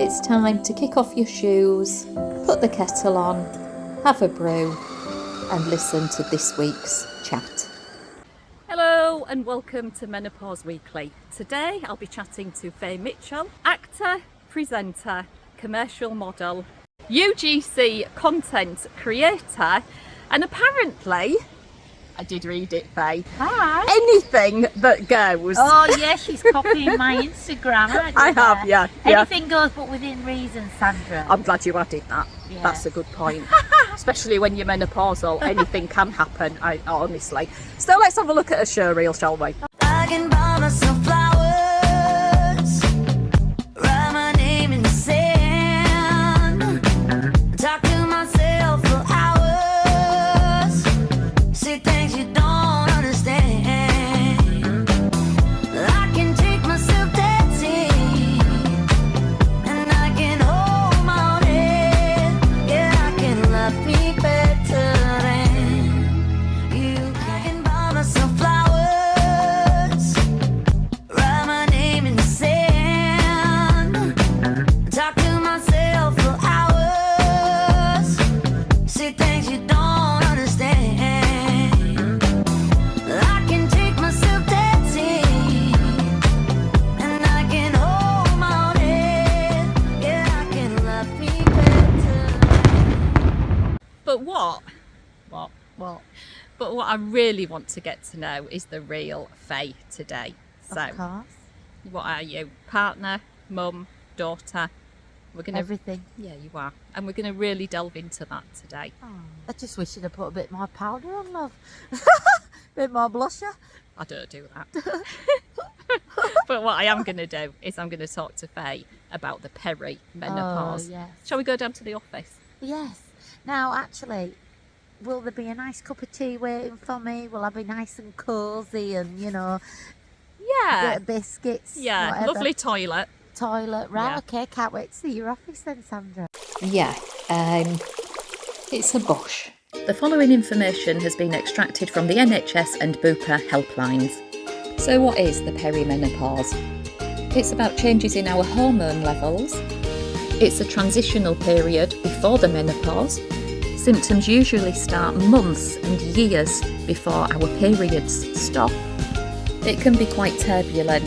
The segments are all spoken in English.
It's time to kick off your shoes, put the kettle on, have a brew and listen to this week's chat. Hello and welcome to Menopause Weekly. Today I'll be chatting to Faye Mitchell, actor, presenter, commercial model, UGC content creator, and apparently, I did read it, Faye, Hi. anything that goes. Oh yeah, she's copying my Instagram. I have, yeah. Anything goes, but within reason, Sandra. I'm glad you added that. Yeah. That's a good point. Especially when you're menopausal, anything can happen, honestly. So let's have a look at a show reel, shall we? I can buy myself flowers, write my name in the sand, talk to myself for hours, see things you don't understand. I can take myself dancing, and I can hold my own head. Yeah, I can love me better than you. I can buy myself flowers, write my name in the sand, talk to myself for hours, see things you don't understand. I can take myself dancing, and I can hold my own head. Yeah, I can love me better. But what? But what I really want to get to know is the real Faye today. So, Of course. what are you? Partner, mum, daughter? We're gonna. Everything. Yeah, you are, and we're gonna really delve into that today. I just wish you'd put a bit more powder on, love. Bit more blusher. I don't do that. But what I am gonna do is I'm gonna talk to Faye about the perimenopause. Oh, yes. Shall we go down to the office? Yes. Now, actually, will there be a nice cup of tea waiting for me? Will I be nice and cosy and, you know, Yeah. bit of biscuits? Yeah. whatever. Lovely toilet. Toilet. Right, Yeah. okay. Can't wait to see your office then, Sandra. Yeah, it's a bush. The following information has been extracted from the NHS and Bupa helplines. So what is the perimenopause? It's about changes in our hormone levels. It's a transitional period before the menopause. Symptoms usually start months and years before our periods stop. It can be quite turbulent.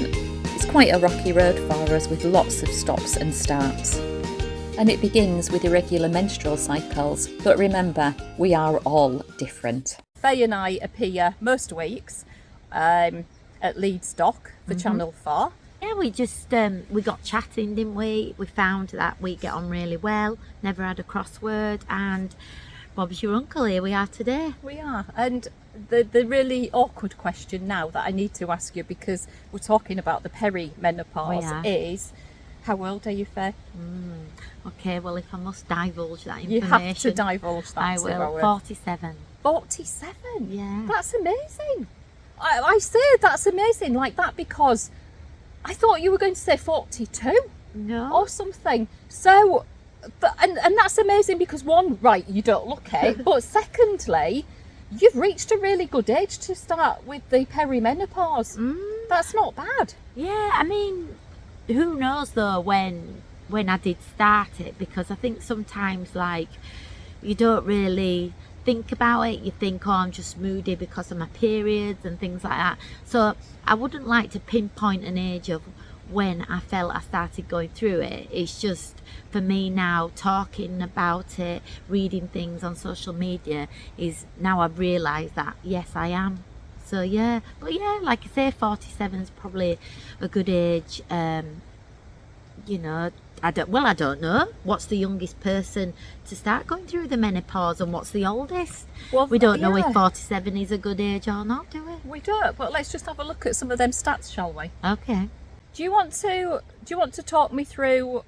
It's quite a rocky road for us with lots of stops and starts. And it begins with irregular menstrual cycles. But remember, we are all different. Faye and I appear most weeks at Leeds Dock for Channel 4. Yeah, we just we got chatting, didn't we? We found that we get on really well, never had a crossword, and Bob's your uncle. Here we are today. We are. And the really awkward question now that I need to ask you, because we're talking about the perimenopause, We are. is how old are you, Faye? Okay, well, if I must divulge that You information, have to divulge that I to will. our 47. 47. Yeah. That's amazing. I say that's amazing like that because I thought you were going to say 42 No. or something. So, and that's amazing because one, right, you don't look it, but secondly, you've reached a really good age to start with the perimenopause. That's not bad. Yeah, I mean, who knows though when I did start it, because I think sometimes like you don't really think about it. You think, oh, I'm just moody because of my periods and things like that. So I wouldn't like to pinpoint an age of when I felt I started going through it. It's just for me now, talking about it, reading things on social media, is now I've realised that yes, I am. So yeah, but yeah, like I say, 47 is probably a good age. You know, I don't know what's the youngest person to start going through the menopause and what's the oldest. Well, We don't know yeah. if 47 is a good age or not, do we? We don't, but let's just have a look at some of them stats, shall we? Okay. Do you want to talk me through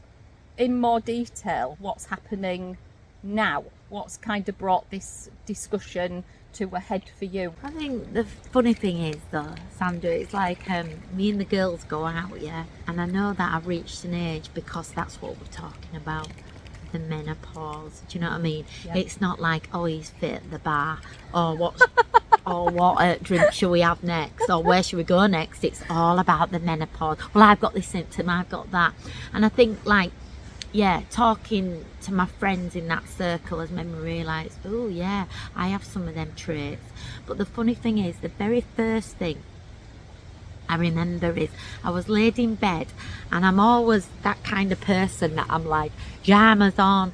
in more detail what's happening now? What's kind of brought this discussion to a head for you? I think the funny thing is though, Sandra, it's like me and the girls go out, yeah, and I know that I've reached an age because that's what we're talking about, the menopause. Do you know what I mean? Yeah. It's not like, oh, he's fit at the bar, or what or what drink shall we have next, or where should we go next. It's all about the menopause. Well, I've got this symptom, I've got that. And I think like talking to my friends in that circle has made me realise, oh yeah, I have some of them traits. But the funny thing is, the very first thing I remember is I was laid in bed, and I'm always that kind of person that I'm like pyjamas on,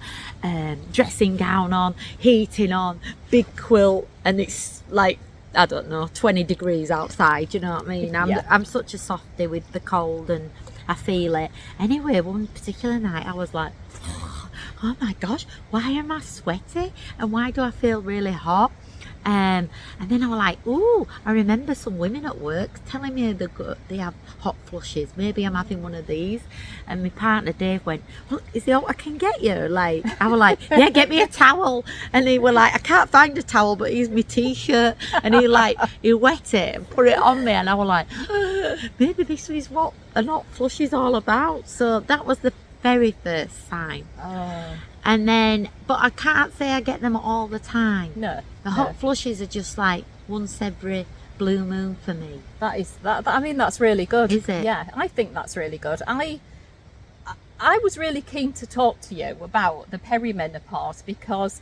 dressing gown on, heating on, big quilt, and it's like, I don't know, 20 degrees outside, you know what I mean? I'm such a softie with the cold, and I feel it. Anyway, one particular night I was like, oh my gosh, why am I sweaty? And why do I feel really hot? And then I was like, ooh, I remember some women at work telling me they have hot flushes. Maybe I'm having one of these. And my partner Dave went, look, is there what I can get you? Like, I was like, yeah, get me a towel. And he was like, I can't find a towel, but here's my t-shirt. And he wet it and put it on me. And I was like, maybe this is what a hot flush is all about. So that was the very first sign. And then, but I can't say I get them all the time. No. The hot flushes are just like once every blue moon for me. I mean, that's really good. Is it? Yeah, I think that's really good. I was really keen to talk to you about the perimenopause because,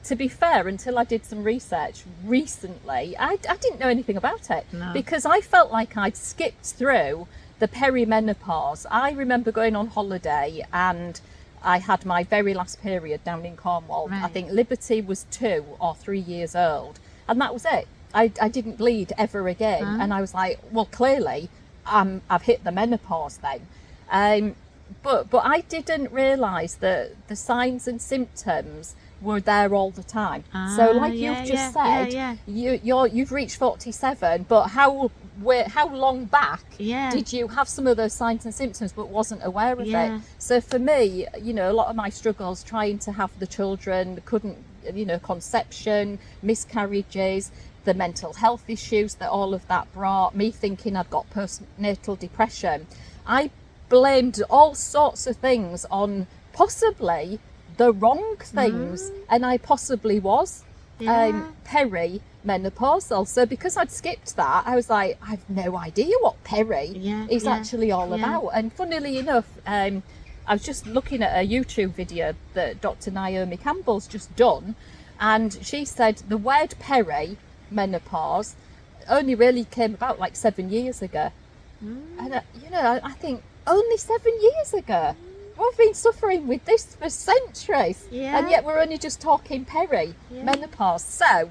to be fair, until I did some research recently, I didn't know anything about it. No. Because I felt like I'd skipped through the perimenopause. I remember going on holiday and I had my very last period down in Cornwall. Right. I think Liberty was 2 or 3 years old, and that was it. I didn't bleed ever again. And I was like, well, clearly I've hit the menopause then. But I didn't realise that the signs and symptoms were there all the time. So like you've just said, you've reached 47, but how long back did you have some of those signs and symptoms but wasn't aware of it? So for me, you know, a lot of my struggles trying to have the children, couldn't, you know, conception, miscarriages, the mental health issues that all of that brought, me thinking I'd got postnatal depression. I blamed all sorts of things on possibly the wrong things, and I possibly was perimenopausal. So because I'd skipped that, I was like, I've no idea what is actually all about. And funnily enough, I was just looking at a YouTube video that Dr. Naomi Campbell's just done, and she said the word perimenopause only really came about like 7 years ago. And you know, I think only 7 years ago. We've been suffering with this for centuries, and yet we're only just talking menopause. So,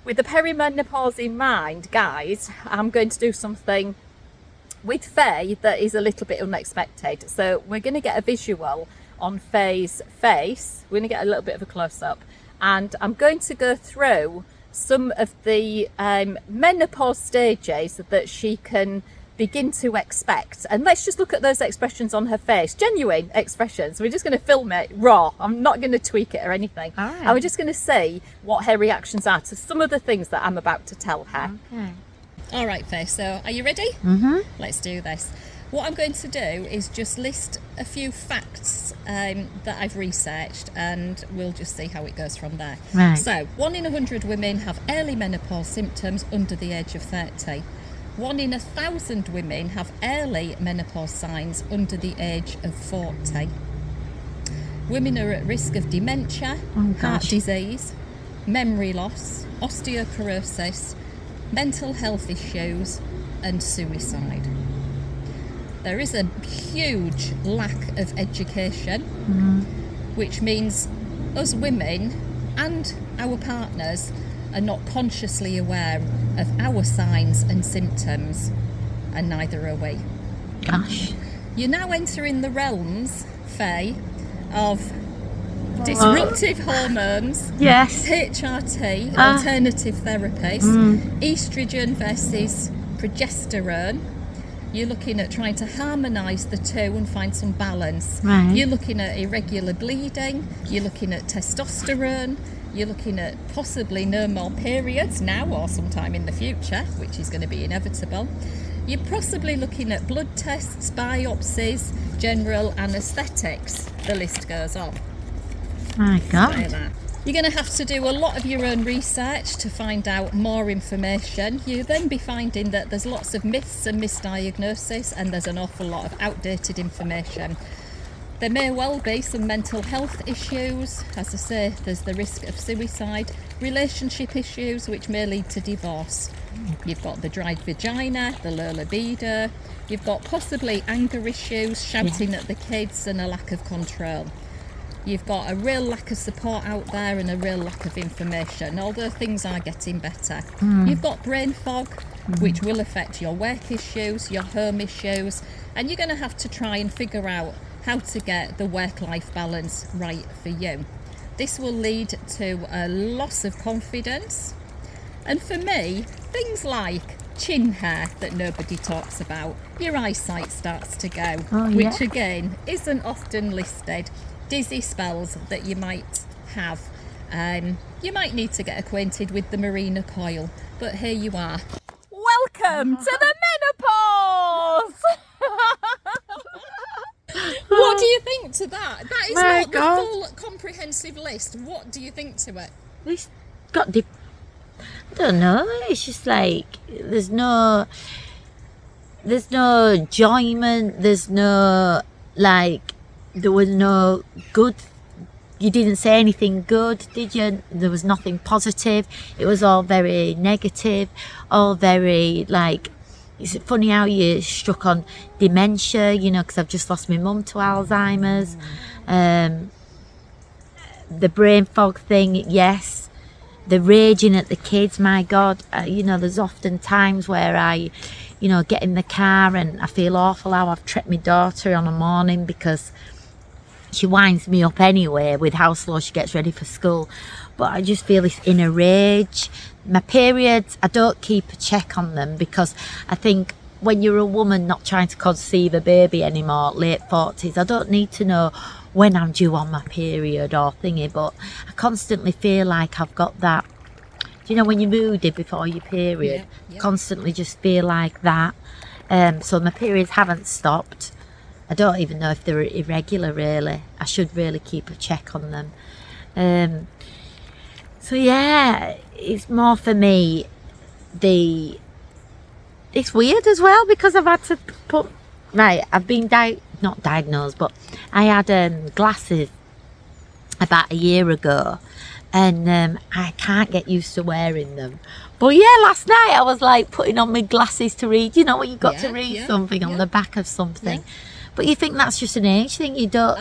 with the perimenopause in mind, guys, I'm going to do something with Faye that is a little bit unexpected. So, we're going to get a visual on Faye's face. We're going to get a little bit of a close-up, and I'm going to go through some of the menopause stages that she can begin to expect. And let's just look at those expressions on her face, genuine expressions. We're just going to film it raw. I'm not going to tweak it or anything. All right. And we're just going to see what her reactions are to some of the things that I'm about to tell her. Okay. All right, Faye, so are you ready? Let's do this. What I'm going to do is just list a few facts that I've researched, and we'll just see how it goes from there. Right. So 1 in 100 women have early menopause symptoms under the age of 30. 1 in 1,000 women have early menopause signs under the age of 40. Women are at risk of dementia, heart disease, memory loss, osteoporosis, mental health issues, and suicide. There is a huge lack of education, which means us women and our partners are not consciously aware of our signs and symptoms, and neither are we. Gosh. You're now entering the realms, Faye, of disruptive hormones, Yes. HRT, alternative therapies, estrogen versus progesterone. You're looking at trying to harmonise the two and find some balance. Right. You're looking at irregular bleeding, you're looking at testosterone, you're looking at possibly no more periods now or sometime in the future, which is going to be inevitable. You're possibly looking at blood tests, biopsies, general anaesthetics. The list goes on. My Like God. that. You're going to have to do a lot of your own research to find out more information. You'll then be finding that there's lots of myths and misdiagnosis, and there's an awful lot of outdated information. There may well be some mental health issues. As I say, there's the risk of suicide, relationship issues which may lead to divorce. You've got the dried vagina, the low libido. You've got possibly anger issues, shouting at the kids, and a lack of control. You've got a real lack of support out there and a real lack of information, although things are getting better. You've got brain fog, which will affect your work issues, your home issues, and you're going to have to try and figure out how to get the work-life balance right for you. This will lead to a loss of confidence, and for me, things like chin hair that nobody talks about, your eyesight starts to go, which again isn't often listed, dizzy spells that you might have. You might need to get acquainted with the Marina coil, but here you are. Welcome to the menopause! What do you think to that? That is not the full comprehensive list. What do you think to it? It's got I don't know. It's just like there's no enjoyment. There's no there was no good. You didn't say anything good, did you? There was nothing positive. It was all very negative. All very It's funny how you struck on dementia, because I've just lost my mum to Alzheimer's. The brain fog thing, yes. The raging at the kids, my God. There's often times where I, get in the car and I feel awful how I've tripped my daughter on a morning because she winds me up anyway with how slow she gets ready for school. But I just feel this inner rage. My periods, I don't keep a check on them because I think when you're a woman not trying to conceive a baby anymore, late 40s, I don't need to know when I'm due on my period or thingy, but I constantly feel like I've got that. Do you know when you're moody before your period? Yeah. Constantly just feel like that. So my periods haven't stopped. I don't even know if they're irregular really. I should really keep a check on them. So yeah, it's more for me, it's weird as well because I've had to I've been not diagnosed, but I had glasses about a year ago and I can't get used to wearing them. But yeah, last night I was putting on my glasses to read, when you've got to read something on the back of something. Yeah. But you think that's just an age thing, you don't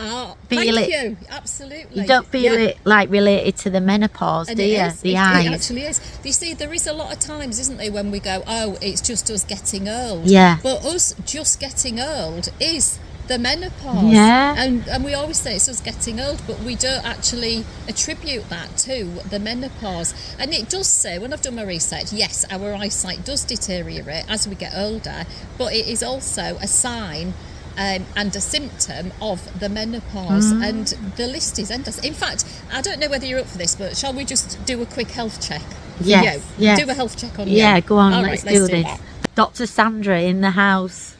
feel it. Thank you, absolutely. You don't feel it related to the menopause, do you? Eyes. It actually is. You see, there is a lot of times, isn't there, when we go, oh, it's just us getting old. Yeah. But us just getting old is the menopause. Yeah. And we always say it's us getting old, but we don't actually attribute that to the menopause. And it does say, when I've done my research, yes, our eyesight does deteriorate as we get older, but it is also a sign and a symptom of the menopause, and the list is endless. In fact, I don't know whether you're up for this, but shall we just do a quick health check? Yes. Do a health check on you. Yeah, go on, All let's right, do this. Dr. Sandra in the house.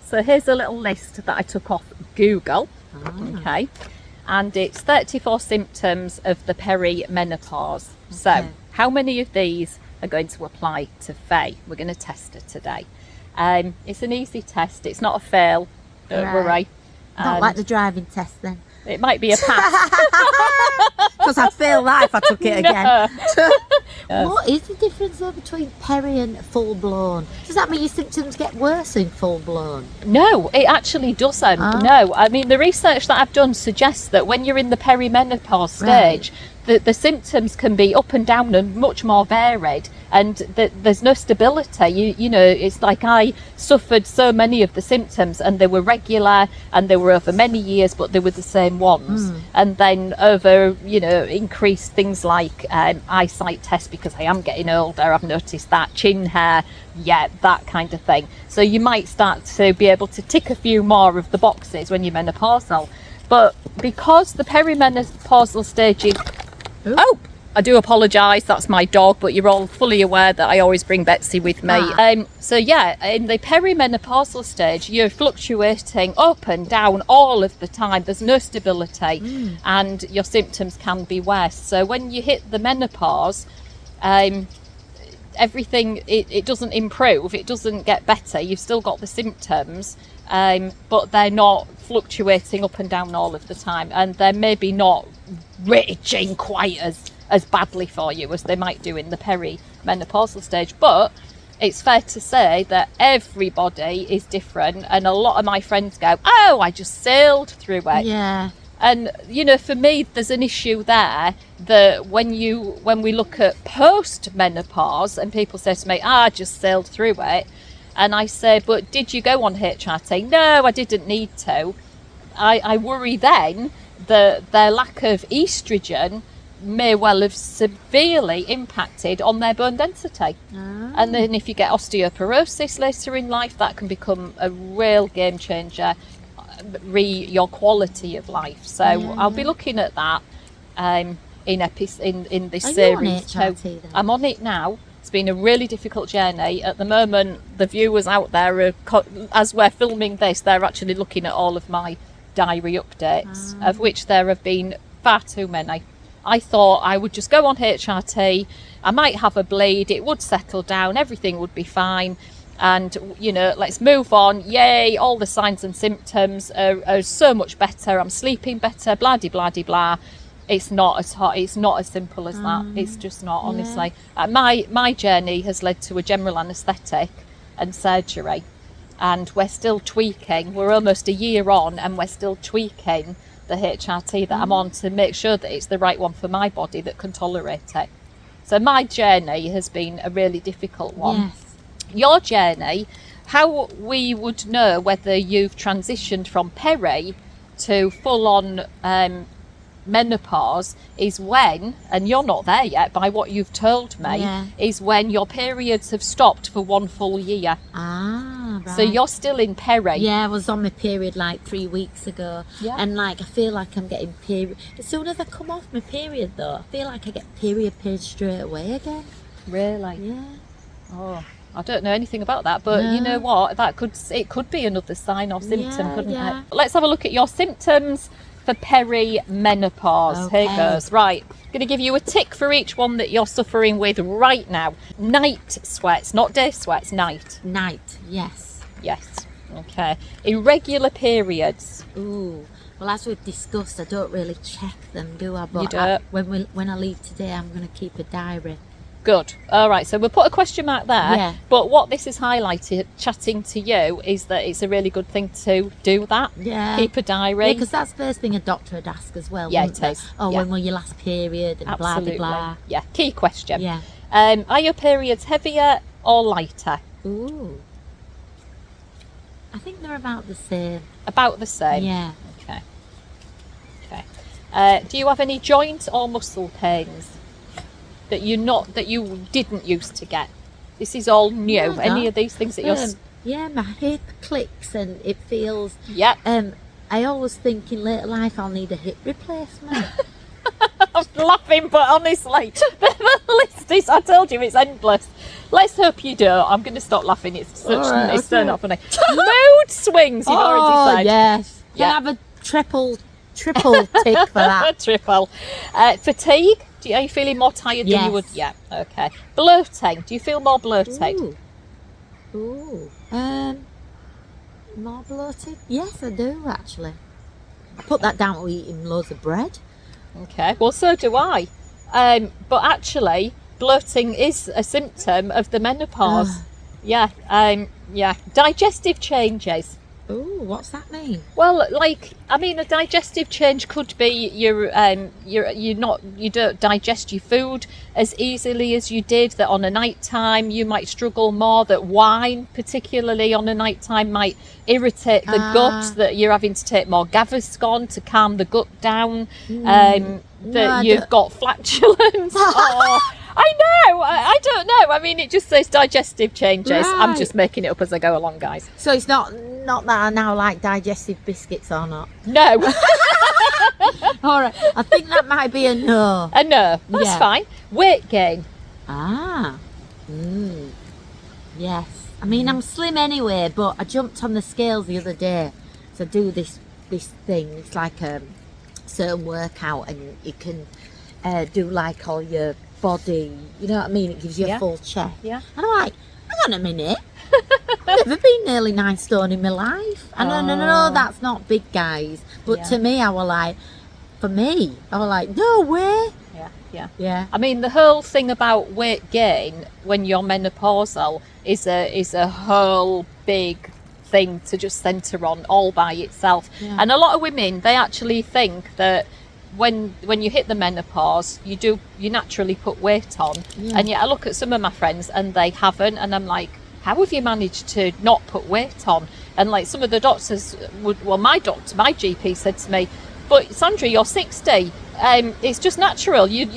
So here's a little list that I took off Google. Okay, and it's 34 symptoms of the perimenopause. So how many of these are going to apply to Faye? We're going to test her today. It's an easy test. It's not a fail. Don't worry. Not like the driving test then. It might be a pass. Because I'd fail that if I took it again. What is the difference though between peri and full blown? Does that mean your symptoms get worse in full blown? No, it actually doesn't. No, I mean the research that I've done suggests that when you're in the perimenopause stage, the symptoms can be up and down and much more varied, and there's no stability. It's like I suffered so many of the symptoms and they were regular and they were over many years, but they were the same ones. And then over increased things like eyesight tests, because I am getting older, I've noticed that, chin hair, that kind of thing. So you might start to be able to tick a few more of the boxes when you're menopausal. But because the perimenopausal stage is... Oh, I do apologise, that's my dog, but you're all fully aware that I always bring Betsy with me. So in the perimenopausal stage, you're fluctuating up and down all of the time. There's no stability, and your symptoms can be worse. So when you hit the menopause, everything, it doesn't improve, it doesn't get better. You've still got the symptoms, but they're not fluctuating up and down all of the time, and they're maybe not raging quite as badly for you as they might do in the perimenopausal stage. But it's fair to say that everybody is different, and a lot of my friends go, oh, I just sailed through it. Yeah. And for me, there's an issue there that when we look at post-menopause and people say to me, I just sailed through it, and I say, but did you go on HRT? No, I didn't need to. I worry then that their lack of estrogen may well have severely impacted on their bone density. And then if you get osteoporosis later in life, that can become a real game changer, your quality of life. So I'll be looking at that in this Are series. you on HRT then? I'm on it now. It's been a really difficult journey. At the moment, the viewers out there, as we're filming this, they're actually looking at all of my diary updates, of which there have been far too many. I thought I would just go on HRT, I might have a bleed, it would settle down, everything would be fine, and let's move on. Yay, all the signs and symptoms are so much better, I'm sleeping better, blah de blah de blah. It's not as hot, it's not as simple as that. It's just not, honestly. My journey has led to a general anaesthetic and surgery, and we're still tweaking. We're almost a year on and we're still tweaking the HRT that I'm on to make sure that it's the right one for my body that can tolerate it. So my journey has been a really difficult one. Yes. Your journey, how we would know whether you've transitioned from peri to full-on menopause is when, and you're not there yet by what you've told me, is when your periods have stopped for 1 full year. Right. So you're still in peri. Yeah, I was on my period like 3 weeks ago, and I feel like I'm getting period. As soon as I come off my period though, I feel like I get period pain straight away again. Really? Yeah. Oh, I don't know anything about that, but you know what? It could be another sign or symptom, couldn't it? Let's have a look at your symptoms for perimenopause. Okay. Here goes. Right, going to give you a tick for each one that you're suffering with right now. Night sweats, not day sweats, night. Night, yes. Yes. Okay. Irregular periods. Ooh. Well, as we've discussed, I don't really check them, do I? But You don't. When I leave today, I'm going to keep a diary. Good. All right. So we'll put a question mark there. Yeah. But what this is highlighted, chatting to you, is that it's a really good thing to do that. Yeah. Keep a diary. Yeah, because that's the first thing a doctor would ask as well. Yeah, wouldn't it they? is. Oh, Yeah. when were your last period? And Absolutely. blah, blah, blah. Yeah. Key question. Yeah. Are your periods heavier or lighter? Ooh. I think they're about the same. About the same. Yeah. Okay. Okay. Do you have any joint or muscle pains that you didn't used to get? This is all new. No, I Any don't. of these things that you're? Yeah, my hip clicks and it feels. Yeah. I always think in later life I'll need a hip replacement. I'm laughing, but honestly, the list is, I told you, it's endless. Let's hope you don't. I'm going to stop laughing. It's still not funny. Mood swings, you've already said. Yes. Can Yeah. I have a triple tick for that? Triple. Fatigue. Are you feeling more tired than you would? Yes. Yeah. Okay. Bloating. Do you feel more bloating? Ooh. More bloated? Yes, I do actually. I put that down to eating loads of bread. Okay. Well, so do I. But actually, bloating is a symptom of the menopause. Yeah. Yeah. Digestive changes. Ooh, what's that mean? Well, a digestive change could be you don't digest your food as easily as you did. That on a night time you might struggle more. That wine, particularly on a night time, might irritate the gut. That you're having to take more Gaviscon to calm the gut down. That you've got flatulence. I know. I don't know. I mean, it just says digestive changes. I'm just making it up as I go along, guys. So it's not that I now like digestive biscuits or not. No. All right. I think that might be a no. No. That's fine. Weight gain. Yes. I mean, I'm slim anyway, but I jumped on the scales the other day to do this thing. It's like a certain workout, and you can do like all your body. You know what I mean? It gives you a full check. Yeah. And I'm like, hang on a minute. I've never been nearly 9 stone in my life. I know, Oh. that's not big, guys. But Yeah. to me, I was like, no way. Yeah. I mean, the whole thing about weight gain when you're menopausal is a whole big thing to just centre on all by itself. Yeah. And a lot of women, they actually think that when you hit the menopause, you naturally put weight on. Yeah. And yet I look at some of my friends and they haven't, and I'm like, how have you managed to not put weight on? And like some of the doctors my GP said to me, but Sandra, you're 60. It's just natural. You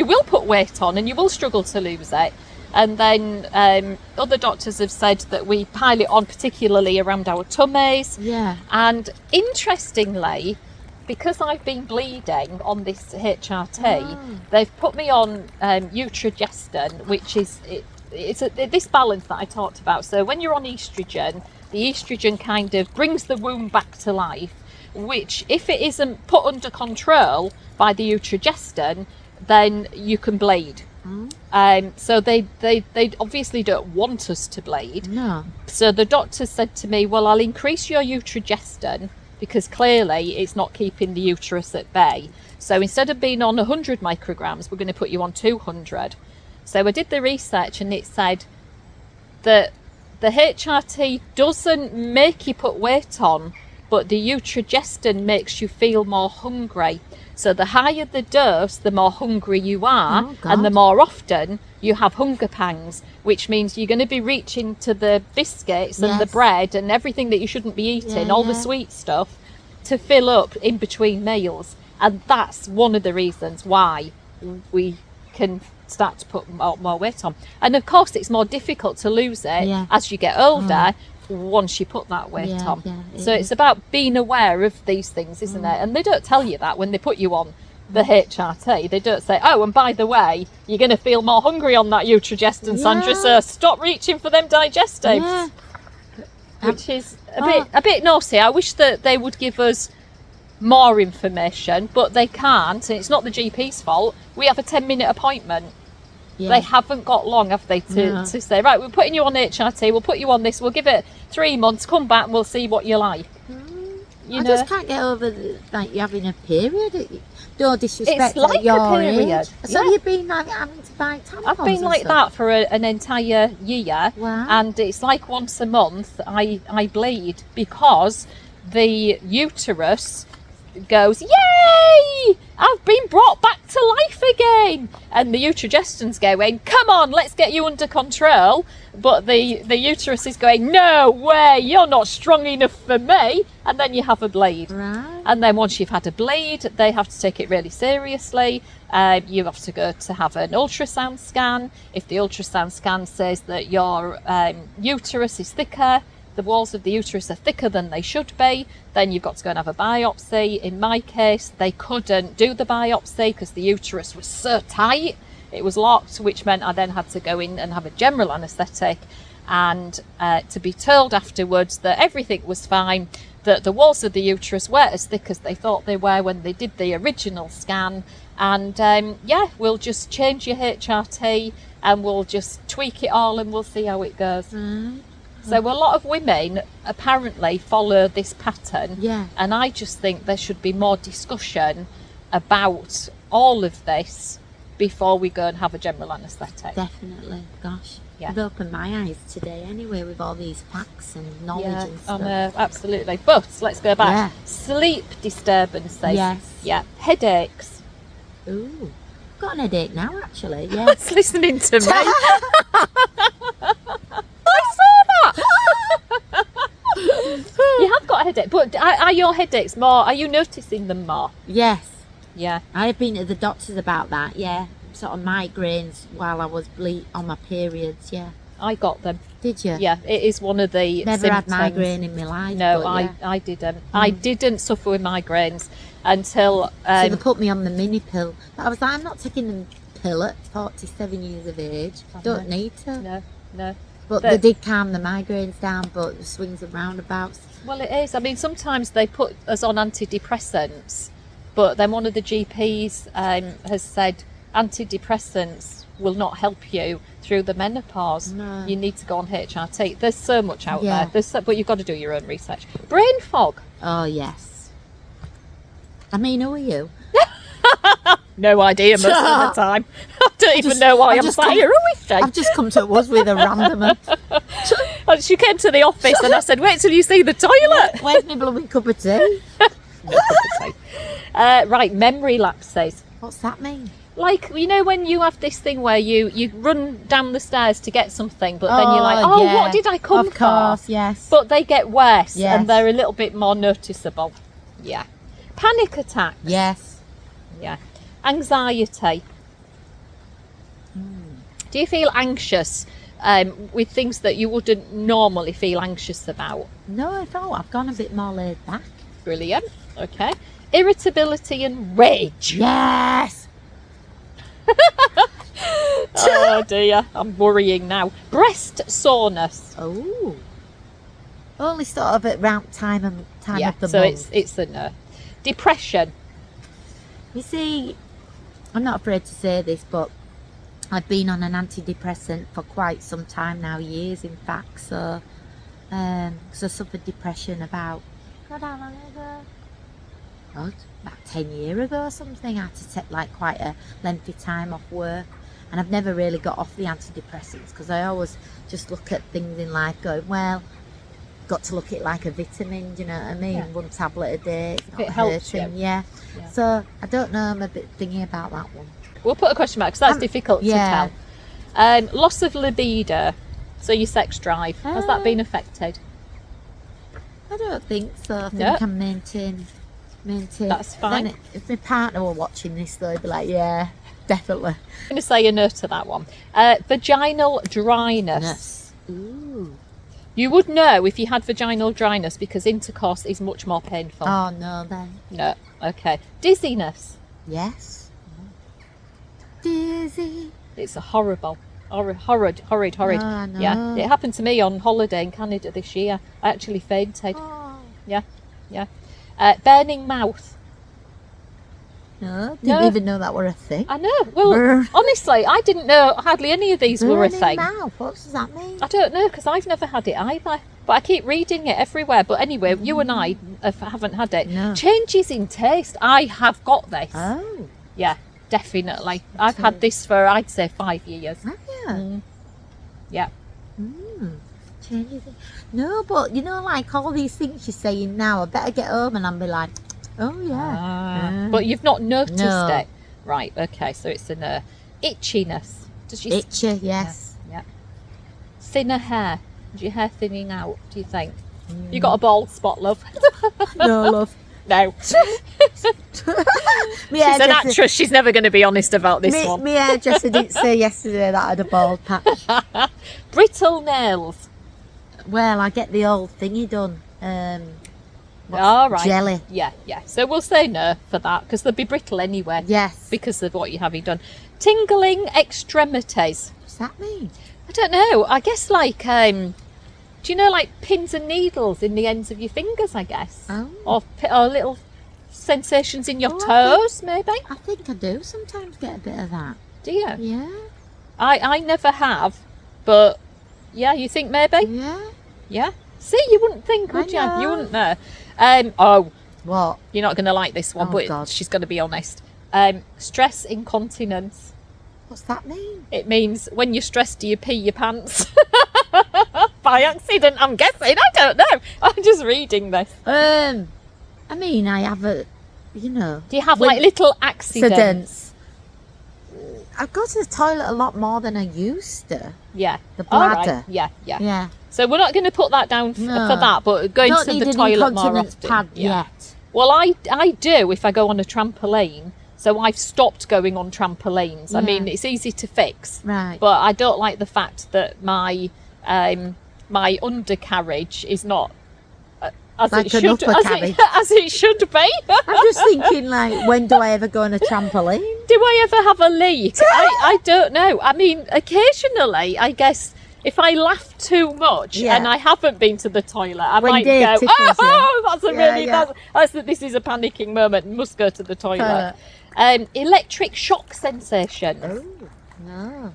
will put weight on and you will struggle to lose it. And then other doctors have said that we pile it on, particularly around our tummies. Yeah. And interestingly, because I've been bleeding on this HRT, they've put me on Utrogestan, which is this balance that I talked about. So when you're on estrogen, the estrogen kind of brings the womb back to life, which if it isn't put under control by the Utrogestan, then you can bleed. So they obviously don't want us to bleed. No. So the doctor said to me, well, I'll increase your Utrogestan because clearly it's not keeping the uterus at bay. So instead of being on 100 micrograms, we're going to put you on 200. So I did the research and it said that the HRT doesn't make you put weight on, but the Utrogestan makes you feel more hungry. So the higher the dose, the more hungry you are, Oh, God. and the more often you have hunger pangs, which means you're going to be reaching to the biscuits and the Yes. bread and everything that you shouldn't be eating, Yeah, all the yeah. sweet stuff, to fill up in between meals. And that's one of the reasons why we can start to put more weight on. And of course, it's more difficult to lose it Yeah. as you get older. Once you put that weight Yeah, on. yeah, So it it's about being aware of these things, isn't it? And they don't tell you that when they put you on the HRT. They don't say, oh, and by the way, you're going to feel more hungry on that Utrogestan, Sandra, Yeah. so stop reaching for them digestives. Yeah. Which is a bit naughty. I wish that they would give us more information, but they can't, and it's not the GP's fault. We have a 10-minute appointment. Yeah. They haven't got long, have they, to say, right, we're putting you on HRT, we'll put you on this, we'll give it 3 months, come back and we'll see what you like. You I know? just can't get over you having a period. No disrespect It's like at your a period. age. So Yeah. you've been like having to buy tampons. I've been and like stuff? that for an entire year. Wow. And it's like once a month I bleed because the uterus goes, yay, I've been brought back to life again, and the Utrogestan's going, come on, let's get you under control, but the uterus is going, no way, you're not strong enough for me, and then you have a bleed. Right. And then once you've had a bleed, they have to take it really seriously. You have to go to have an ultrasound scan. If the ultrasound scan says that your uterus is thicker, the walls of the uterus are thicker than they should be, then you've got to go and have a biopsy. In my case, they couldn't do the biopsy because the uterus was so tight. It was locked, which meant I then had to go in and have a general anaesthetic, and to be told afterwards that everything was fine, that the walls of the uterus weren't as thick as they thought they were when they did the original scan, and we'll just change your HRT and we'll just tweak it all and we'll see how it goes. So a lot of women apparently follow this pattern, Yeah. and I just think there should be more discussion about all of this before we go and have a general anaesthetic. Definitely. Gosh. Yeah. You've opened my eyes today anyway with all these facts and knowledge Yeah, and stuff. absolutely. But let's go back. Yeah. Sleep disturbances. Yes. Yeah. Headaches. Ooh. I've got an headache now actually. Yeah. It's listening to me. I saw that. You have got a headache, but are your headaches more? Are you noticing them more? Yes. Yeah. I've been to the doctors about that, yeah. Sort of migraines while I was on my periods, yeah. I got them. Did you? Yeah, it is one of the Never symptoms. had migraine in my life. No, but yeah. I didn't. I didn't suffer with migraines until So they put me on the mini pill. But I was like, I'm not taking the pill at 47 years of age. Don't need to. no. But they did calm the migraines down, but the swings and roundabouts. Well, it is. I mean, sometimes they put us on antidepressants, but then one of the GPs has said antidepressants will not help you through the menopause. No. You need to go on HRT. There's so much out Yeah. there. But you've got to do your own research. Brain fog. Oh, yes. I mean, who are you? No idea most of the time. I don't even know why I'm sat here. Who is she? I've just come to us with a random. She came to the office and I said, wait till you see the toilet. Where's my blooming cup of tea? Right, memory lapses. What's that mean? Like, you know when you have this thing where you run down the stairs to get something, but then you're like, oh, yeah. what did I come Of course, for? yes. But they get worse Yes. and they're a little bit more noticeable. Yeah. Panic attacks. Yes. Yeah. Anxiety. Do you feel anxious with things that you wouldn't normally feel anxious about? No, I thought I've gone a bit more laid back. Brilliant. Okay. Irritability and rage. Yes. Oh dear, I'm worrying now. Breast soreness. Oh. Only sort of at round time of the so month. it's a no. Depression. You see, I'm not afraid to say this, but I've been on an antidepressant for quite some time now, years in fact. So, I suffered depression about, God, how long ago? God, about 10 years ago or something. I had to take like quite a lengthy time off work, and I've never really got off the antidepressants because I always just look at things in life going, well, got to look at it like a vitamin, do you know what I mean? Yeah. 1 tablet a day, it's not It helps hurting. you. Yeah. Yeah. So I don't know, I'm a bit thingy about that one. We'll put a question mark because that's difficult yeah. to tell. Loss of libido. So your sex drive. Has that been affected? I don't think so. I think No. I'm maintain. That's fine. Then if my partner were watching this, though, he'd be like, yeah, definitely. I'm going to say a no to that one. Vaginal dryness. Yes. Ooh. You would know if you had vaginal dryness because intercourse is much more painful. Oh, no, then. No. Okay. Dizziness. Yes. Dizzy. It's a horrible, horrid. Oh, I know. Yeah. It happened to me on holiday in Canada this year. I actually fainted. Oh. Yeah. Burning mouth. No, didn't No. even know that were a thing. I know. Well, Burn. honestly, I didn't know hardly any of these were a Burning thing. mouth. What does that mean? I don't know because I've never had it either. But I keep reading it everywhere. But anyway, you and I haven't had it. No. Changes in taste. I have got this. Oh. Yeah, definitely. I've had this for, I'd say, 5 years. Have you? Yeah. Changes. No, but you know, like all these things you're saying now, I better get home and I'll be like, oh yeah. But you've not noticed No. it. Right, okay, so it's a no. Itchiness. Does your Itchy, yes. Yeah. Thinner hair. Is your hair thinning out, do you think? You got a bald spot, love? No, love. No. She's an actress, she's never going to be honest about this one. My hairdresser didn't say yesterday that I had a bald patch. Brittle nails. Well, I get the old thingy done. All right. Jelly. Yeah. So we'll say no for that because they'll be brittle anyway. Yes. Because of what you're having done. Tingling extremities. What's that mean? I don't know. I guess like, do you know like pins and needles in the ends of your fingers, I guess? Oh. Or little sensations in your Oh, toes, maybe? I think I do sometimes get a bit of that. Do you? Yeah. I never have, but yeah, you think maybe? Yeah. Yeah. See, you wouldn't think, would you? know. You wouldn't know. Oh, What? you're not going to like this one, Oh, but God. she's going to be honest. Stress incontinence. What's that mean? It means when you're stressed, do you pee your pants? By accident, I'm guessing. I don't know. I'm just reading this. I mean, I have a, you know. Do you have With like little accidents? I go to the toilet a lot more than I used to. Yeah. The All right. bladder. Yeah. Yeah. So we're not going to put that down No. for that, but going Don't to need the an toilet more incontinence often. pad Yeah. yet. Well, I do if I go on a trampoline. So I've stopped going on trampolines. I Yeah. mean, it's easy to fix, Right. but I don't like the fact that my undercarriage is not as Like it an should, upper carriage. as it should be. I'm just thinking, like, when do I ever go on a trampoline? Do I ever have a leak? I don't know. I mean, occasionally, I guess. If I laugh too much Yeah. and I haven't been to the toilet, I When might Dave go, tickles you. oh, that's a Yeah, really, yeah. this is a panicking moment, must go to the toilet. Electric shock sensation. No.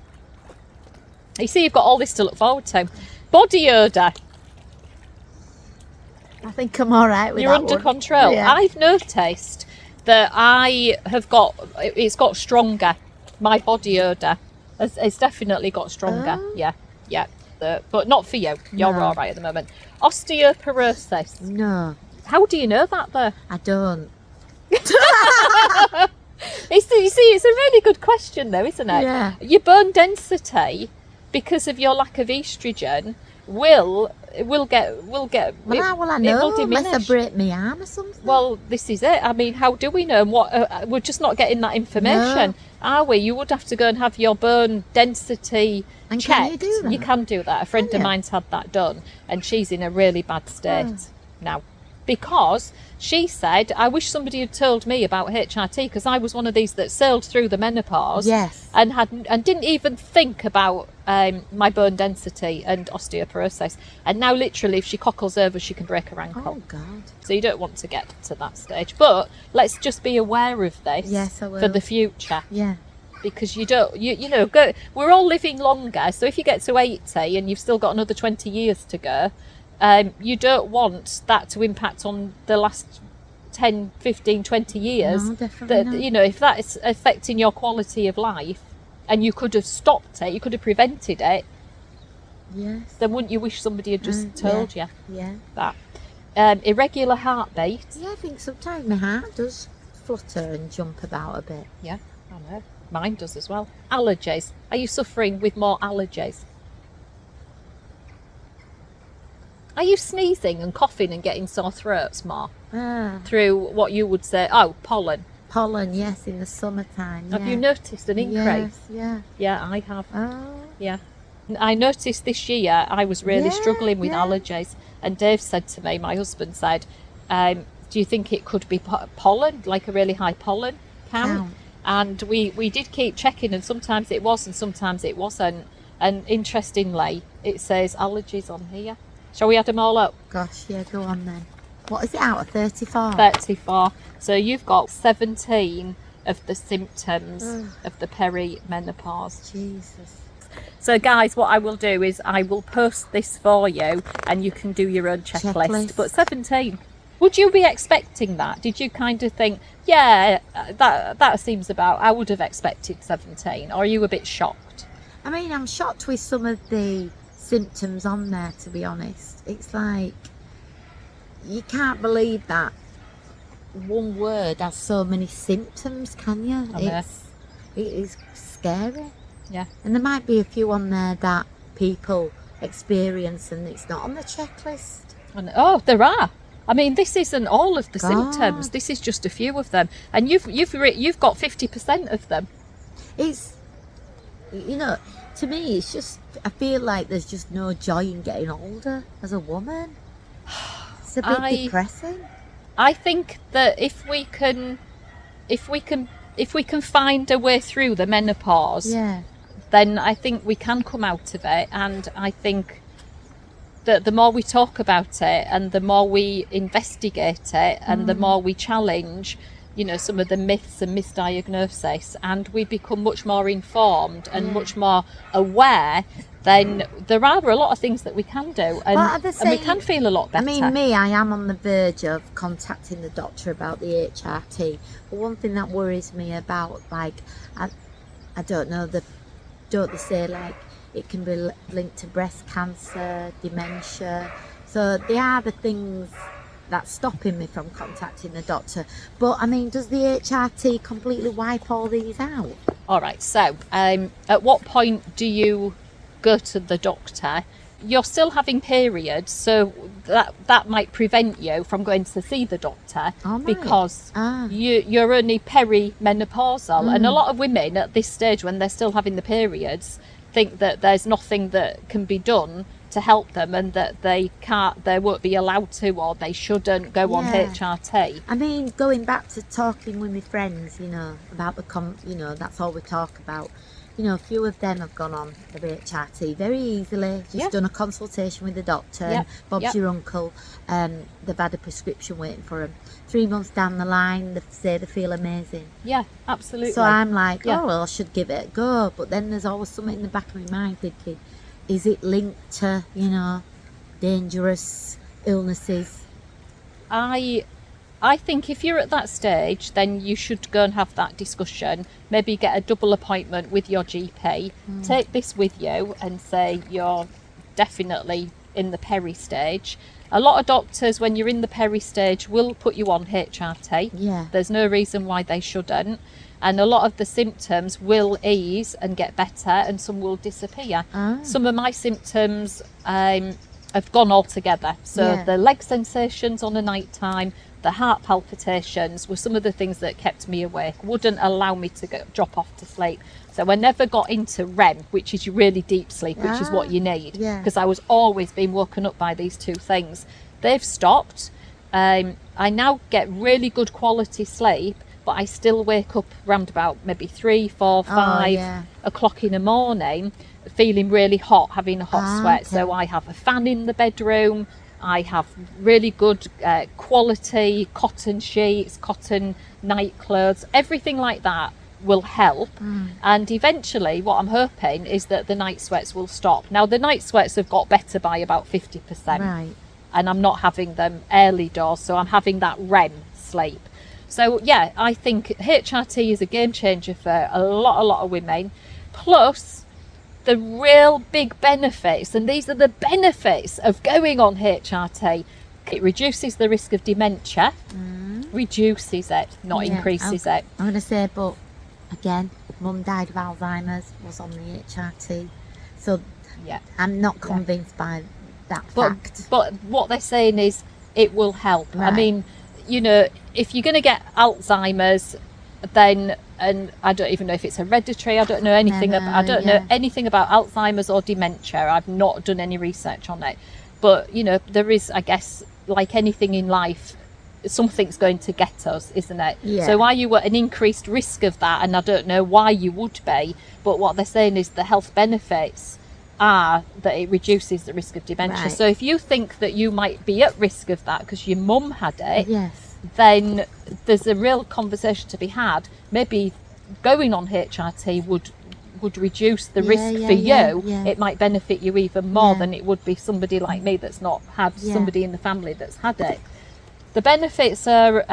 You see, you've got all this to look forward to. Body odour. I think I'm all right with You're that under one. control. Yeah. I've noticed that it's got stronger. My body odour has definitely got stronger. Oh. Yeah. But not for you. You're No. all right at the moment. Osteoporosis. No, How do you know that, though? I don't. You see, it's a really good question, though, isn't it? Yeah. Your bone density, because of your lack of estrogen, will get. Well, how will I know unless I break my arm or something? Well, this is it. I mean, how do we know? And what we're just not getting that information, are we? You would have to go and have your bone density And checked. can you do that? You can do that. A friend Can of you? mine's had that done, and she's in a really bad state Oh. now. Because she said, I wish somebody had told me about HRT, because I was one of these that sailed through the menopause Yes. and didn't even think about my bone density and osteoporosis. And now, literally, if she cockles over, she can break her ankle. Oh God. So you don't want to get to that stage. But let's just be aware of this Yes, I will. for the future. Yeah. Because we're all living longer. So if you get to 80 and you've still got another 20 years to go, you don't want that to impact on the last 10, 15, 20 years. No, definitely not. If that is affecting your quality of life and you could have stopped it, you could have prevented it, Yes. then wouldn't you wish somebody had just told you Yeah. that? Irregular heartbeat. Yeah, I think sometimes my heart does flutter and jump about a bit. Yeah, I know. Mine does as well. Allergies. Are you suffering with more allergies? Are you sneezing and coughing and getting sore throats more through what you would say, pollen? Pollen, yes, in the summertime. Have yeah. you noticed an increase? Yes, yeah. Yeah, I have. Oh, Yeah. I noticed this year I was really Yeah, struggling with yeah. allergies. And Dave said to me, my husband said, do you think it could be pollen, like a really high pollen count? And we did keep checking, and sometimes it was and sometimes it wasn't. And interestingly, it says allergies on here. Shall we add them all up? gosh, yeah, go on then. What is it out of 34? 34. So you've got 17 of the symptoms of the perimenopause. Jesus. So guys, what I will do is I will post this for you and you can do your own checklist. Checklist. But 17. Would you be expecting that? Did you kind of think, yeah, that seems about, I would have expected 17? Or are you a bit shocked? I mean, I'm shocked with some of the symptoms on there, to be honest. It's like, you can't believe that one word has so many symptoms, can you? I know. It is scary. Yeah. And there might be a few on there that people experience and it's not on the checklist. And, oh, there are. I mean, this isn't all of the God. symptoms. This is just a few of them, and you've got 50% of them. It's, to me, it's just, I feel like there's just no joy in getting older as a woman. It's a bit depressing. I think that if we can find a way through the menopause, Yeah. then I think we can come out of it. And I think that the more we talk about it and the more we investigate it and the more we challenge, some of the myths and misdiagnosis, and we become much more informed and much more aware, then there are a lot of things that we can do, and we can feel a lot better. I mean, I am on the verge of contacting the doctor about the HRT. But one thing that worries me about, like, I don't know, don't they say, like, it can be linked to breast cancer, dementia. So they are the things that's stopping me from contacting the doctor. But, I mean, does the HRT completely wipe all these out? All right, so at what point do you go to the doctor? You're still having periods, so that might prevent you from going to see the doctor, because you're only perimenopausal. And a lot of women at this stage, when they're still having the periods, think that there's nothing that can be done to help them, and that they won't be allowed to, or they shouldn't go on HRT. I mean, going back to talking with my friends, about that's all we talk about. you know, a few of them have gone on the HRT very easily, just done a consultation with the doctor, and Bob's your uncle, they've had a prescription waiting for them. 3 months down the line, they say they feel amazing. Yeah, absolutely. So I'm like, oh, well, I should give it a go. But then there's always something in the back of my mind thinking, is it linked to, you know, dangerous illnesses? I think if you're at that stage, then you should go and have that discussion. Maybe get a double appointment with your GP. Take this with you and say you're definitely in the peri stage. A lot of doctors, when you're in the peri stage, will put you on HRT. Yeah. There's no reason why they shouldn't. And a lot of the symptoms will ease and get better, and some will disappear. Some of my symptoms have gone altogether. So the leg sensations on a night time, the heart palpitations were some of the things that kept me awake, wouldn't allow me to drop off to sleep. So I never got into REM, which is your really deep sleep, which is what you need, because I was always being woken up by these two things. They've stopped. I now get really good quality sleep, but I still wake up around about maybe 3, 4, 5 o'clock in the morning, feeling really hot, having a hot sweat. Okay. So I have a fan in the bedroom. I have really good quality cotton sheets, cotton night clothes, everything like that will help. And eventually what I'm hoping is that the night sweats will stop. Now the night sweats have got better by about 50%. Right. And I'm not having them early doors, so I'm having that REM sleep. So yeah, I think HRT is a game changer for a lot of women. Plus the real big benefits, and these are the benefits of going on HRT. It reduces the risk of dementia, reduces it, not increases it. I'm going to say, but again, Mum died of Alzheimer's, was on the HRT. So I'm not convinced by that fact. But what they're saying is it will help. Right. I mean, you know, if you're going to get Alzheimer's, then, and I don't even know if it's hereditary, I don't know anything know anything about Alzheimer's or dementia. I've not done any research on it. But, you know, there is, I guess, like anything in life, something's going to get us, isn't it? Yeah. So are you at an increased risk of that? And I don't know why you would be, but what they're saying is the health benefits are that it reduces the risk of dementia. Right. So if you think that you might be at risk of that because your mum had it, then there's a real conversation to be had. Maybe going on HRT would reduce the risk for you. It might benefit you even more than it would be somebody like me that's not had somebody in the family that's had it. The benefits are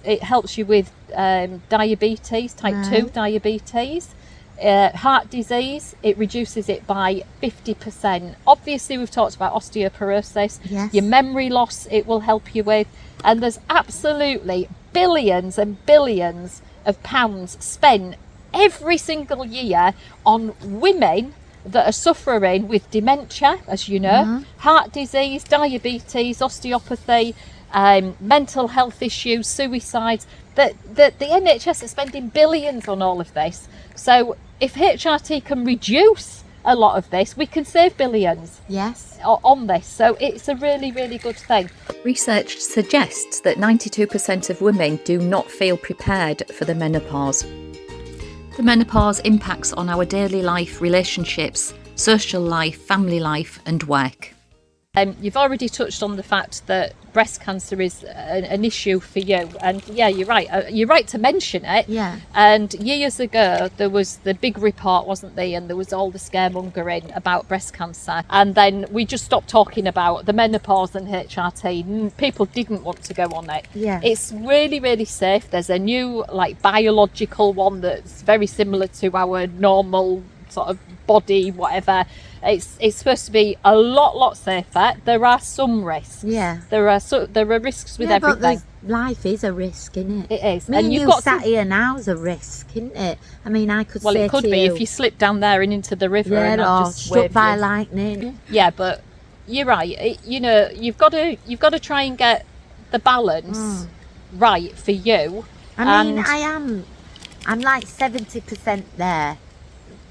it helps you with diabetes, type 2 diabetes. Heart disease, it reduces it by 50%. Obviously we've talked about osteoporosis. Your memory loss it will help you with, and there's absolutely billions and billions of pounds spent every single year on women that are suffering with dementia, as you know, heart disease, diabetes, osteopathy, mental health issues, suicides. The NHS is spending billions on all of this. So if HRT can reduce a lot of this, we can save billions on this. So it's a really, really good thing. Research suggests that 92% of women do not feel prepared for the menopause. The menopause impacts on our daily life, relationships, social life, family life and work. You've already touched on the fact that breast cancer is an issue for you, and you're right. You're right to mention it. And years ago there was the big report, wasn't there? And there was all the scaremongering about breast cancer, and then we just stopped talking about the menopause and HRT. People didn't want to go on it. It's really, really safe. There's a new biological one that's very similar to our normal sort of body, whatever. It's supposed to be a lot safer. There are some risks. There are risks with everything. But life is a risk, isn't it? It is. And you've got sat here now is a risk, isn't it? I mean, I could say it could be if you slip down there and into the river and or just struck by lightning. Yeah, but you're right. You've got to try and get the balance right for you. I mean, I'm like 70% there.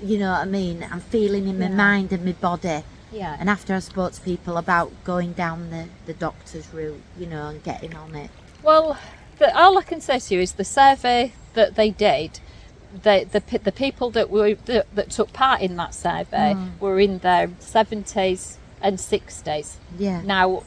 You know what I mean? I'm feeling in my mind and my body. And after I spoke to people about going down the doctor's route, you know, and getting on it. Well, all I can say to you is the survey that they did the people that took part in that survey were in their 70s and 60s. Yeah. Now,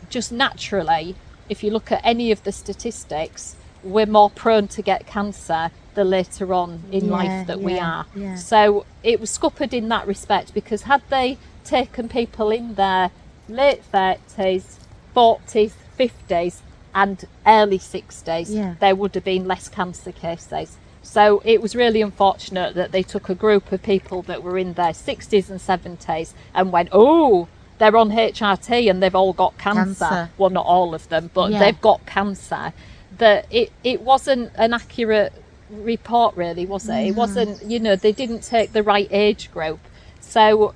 just naturally, if you look at any of the statistics, we're more prone to get cancer the later on in life that we are. Yeah. So it was scuppered in that respect, because had they taken people in their late 30s, 40s, 50s and early 60s, there would have been less cancer cases. So it was really unfortunate that they took a group of people that were in their 60s and 70s and went, oh, they're on HRT and they've all got cancer. Well, not all of them, but they've got cancer. That it wasn't an accurate report, really, was it? It wasn't, they didn't take the right age group. So,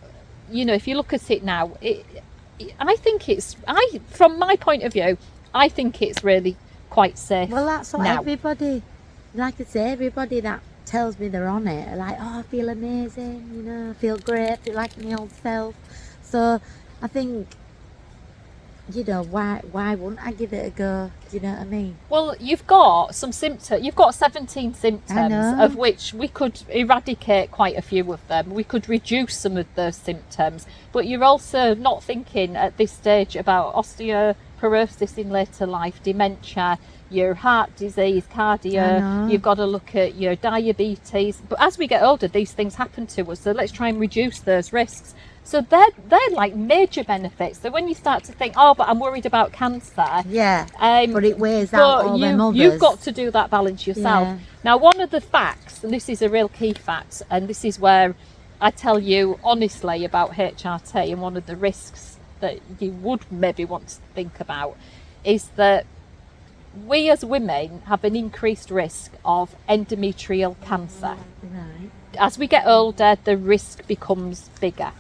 if you look at it now, from my point of view, I think it's really quite safe. Well, that's what now. Everybody, like I say, everybody that tells me they're on it are like, oh, I feel amazing, I feel great, I feel like my old self. So I think, why wouldn't I give it a go? Do you know what I mean? Well, you've got some symptoms. You've got 17 symptoms, of which we could eradicate quite a few of them. We could reduce some of those symptoms. But you're also not thinking at this stage about osteoporosis in later life, dementia, your heart disease, cardio. You've got to look at your diabetes. But as we get older, these things happen to us. So let's try and reduce those risks. So they're like major benefits. So when you start to think, oh, but I'm worried about cancer. But it weighs out all them others. You've got to do that balance yourself. Yeah. Now, one of the facts, and this is a real key fact, and this is where I tell you honestly about HRT, and one of the risks that you would maybe want to think about is that we as women have an increased risk of endometrial cancer. Right. As we get older, the risk becomes bigger.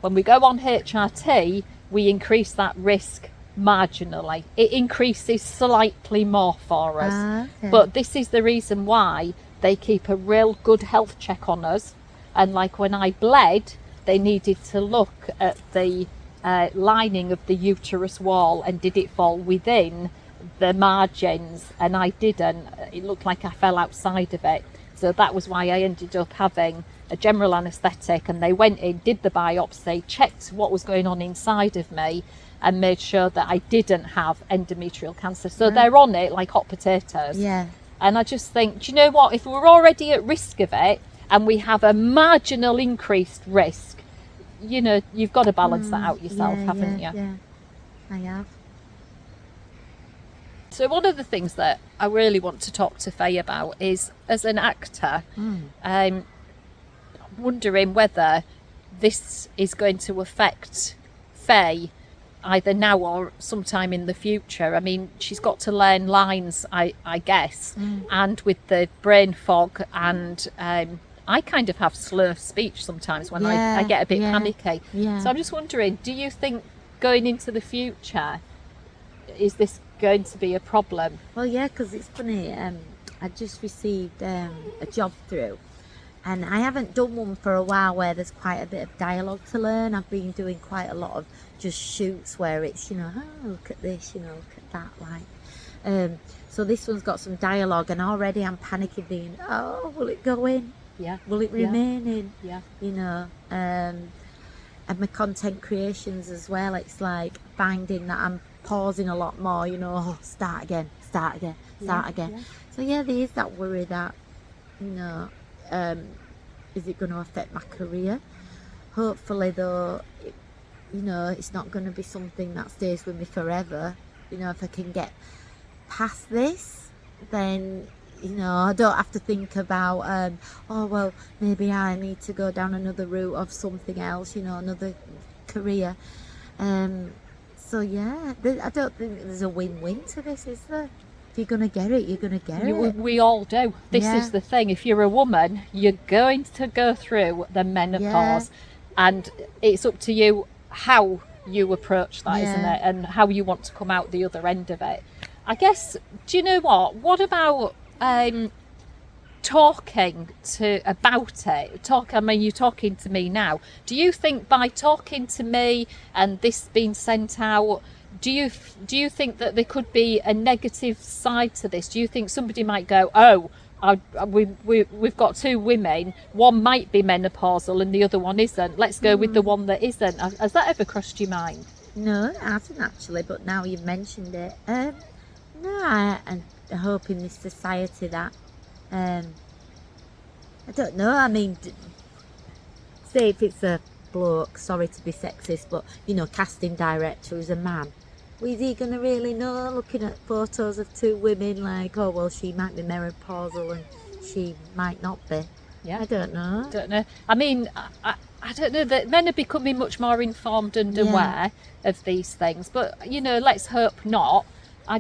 When we go on HRT, we increase that risk marginally. It increases slightly more for us. Okay. But this is the reason why they keep a real good health check on us. And like when I bled, they needed to look at the lining of the uterus wall and did it fall within the margins, and I didn't. It looked like I fell outside of it. So that was why I ended up having a general anaesthetic, and they went in, did the biopsy, checked what was going on inside of me and made sure that I didn't have endometrial cancer. So they're on it like hot potatoes. Yeah. And I just think, do you know what, if we're already at risk of it and we have a marginal increased risk, you've got to balance that out yourself, haven't you? Yeah, I have. So one of the things that I really want to talk to Faye about is, as an actor, I'm wondering whether this is going to affect Faye either now or sometime in the future. I mean, she's got to learn lines, I guess, and with the brain fog, and I kind of have slur speech sometimes when I get a bit panicky. Yeah. So I'm just wondering, do you think going into the future, is this going to be a problem? Well, yeah, because it's funny. I just received a job through, and I haven't done one for a while where there's quite a bit of dialogue to learn. I've been doing quite a lot of just shoots where it's, oh, look at this, look at that, like. So this one's got some dialogue, and already I'm panicking, being, oh, will it go in? Yeah. Will it remain in? Yeah. And my content creations as well, it's like finding that I'm pausing a lot more, start again. Yeah. So yeah, there is that worry that, is it going to affect my career? Hopefully though, it's not going to be something that stays with me forever. If I can get past this, then I don't have to think about maybe I need to go down another route of something else, another career. So yeah, I don't think there's a win-win to this, is there? If you're going to get it, you're going to get it. We all do. This is the thing. If you're a woman, you're going to go through the menopause, and it's up to you how you approach that, isn't it? And how you want to come out the other end of it. I guess, do you know what? What about talking about it? I mean, you're talking to me now. Do you think by talking to me and this being sent out, do you think that there could be a negative side to this? Do you think somebody might go, oh, we've got two women, one might be menopausal and the other one isn't. Let's go with the one that isn't. Has that ever crossed your mind? No, it hasn't actually, but now you've mentioned it. No, I hope in this society that, I don't know, I mean, say if it's a bloke, sorry to be sexist, but, you know, casting director who's a man, well, is he going to really know, looking at photos of two women, like, oh, well, she might be menopausal and she might not be? Yeah. I don't know. I mean, I don't know, that men are becoming much more informed and aware of these things, but, you know, let's hope not. I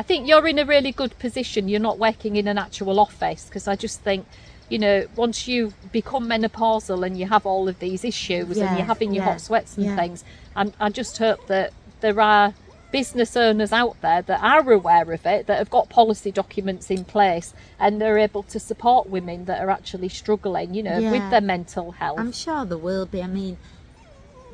think you're in a really good position. You're not working in an actual office, because I just think, you know, once you become menopausal and you have all of these issues and you're having your hot sweats and things, I just hope that there are business owners out there that are aware of it, that have got policy documents in place, and they're able to support women that are actually struggling, you know, with their mental health. I'm sure there will be. I mean,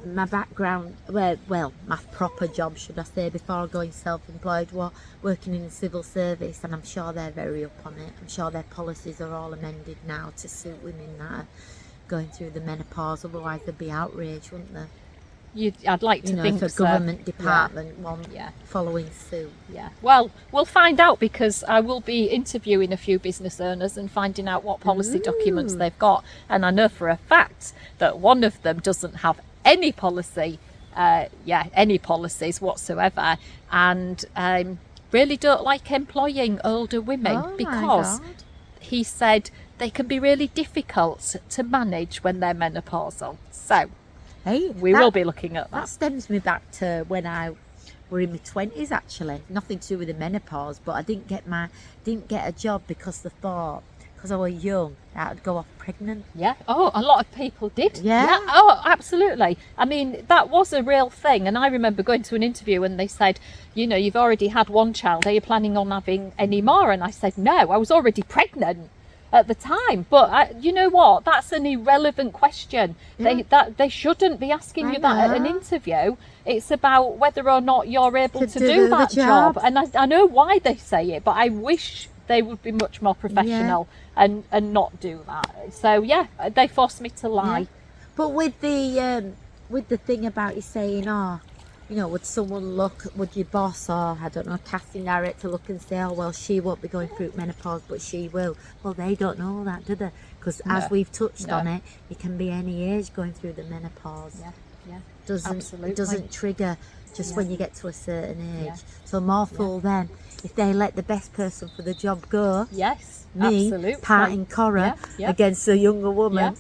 my background, well, my proper job, should I say, before going self-employed, was working in the civil service, and I'm sure they're very up on it. I'm sure their policies are all amended now to suit women that are going through the menopause, otherwise they'd be outraged, wouldn't they? I'd like to think if a government department one following suit. Yeah, well, we'll find out, because I will be interviewing a few business owners and finding out what policy documents they've got, and I know for a fact that one of them doesn't have any policy, any policies whatsoever, and really don't like employing older women, because he said they can be really difficult to manage when they're menopausal. So we will be looking at that. That stems me back to when I were in my 20s, actually. Nothing to do with the menopause, but I didn't get a job because they thought, because I was young, that I'd go off pregnant. Yeah. Oh, a lot of people did. Yeah. Oh, absolutely. I mean, that was a real thing. And I remember going to an interview and they said, you know, you've already had one child. Are you planning on having any more? And I said, no, I was already pregnant at the time. But you know what? That's an irrelevant question. They shouldn't be asking you that at an interview. It's about whether or not you're able to do that job. And I know why they say it, but I wish they would be much more professional and not do that. So they forced me to lie. But with the thing about you saying, oh, you know, would your boss, or I don't know, a casting director look and say, oh, well, she won't be going through menopause, but she will. Well, they don't know that, do they? Because as we've touched on it, it can be any age going through the menopause. It doesn't trigger just when you get to a certain age. So more fool then if they let the best person for the job go. Yes, me, absolutely. parting Cora against a younger woman.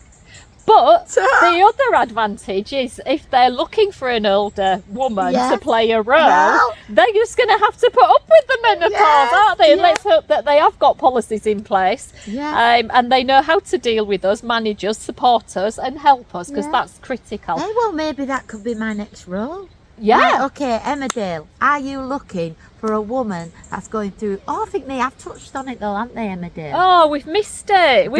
But the other advantage is, if they're looking for an older woman to play a role, they're just going to have to put up with the menopause, aren't they? And let's hope that they have got policies in place, and they know how to deal with us, manage us, support us and help us, because that's critical. Hey, well, maybe that could be my next role. Yeah. Okay, Emmerdale, are you looking for a woman that's going through... Oh, I think they have touched on it though, haven't they, Emmerdale? Oh, we've missed it.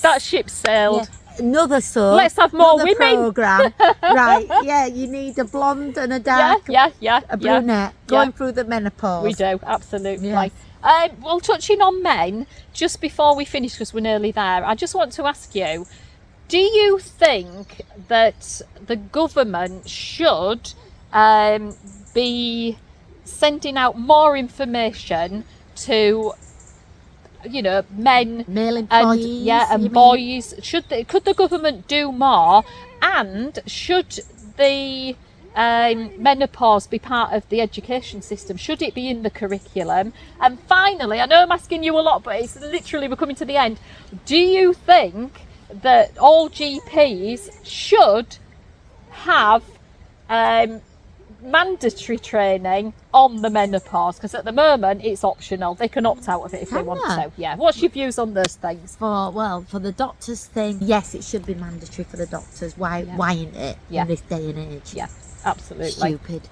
That ship sailed. Another soap. Let's have more women. Programme. Right, you need a blonde and a dark, a brunette going through the menopause. We do, absolutely. Well, touching on men, just before we finish, because we're nearly there, I just want to ask you, do you think that the government should be sending out more information to, you know, men, male employees, and boys? Could the government do more? And should the menopause be part of the education system? Should it be in the curriculum? And finally, I know I'm asking you a lot, but it's literally, we're coming to the end. Do you think that all GPs should have mandatory training on the menopause? Because at the moment it's optional. They can opt out of it if they want to. What's your views on those things? For the doctors thing, yes, it should be mandatory for the doctors. Why isn't it in this day and age? Absolutely stupid.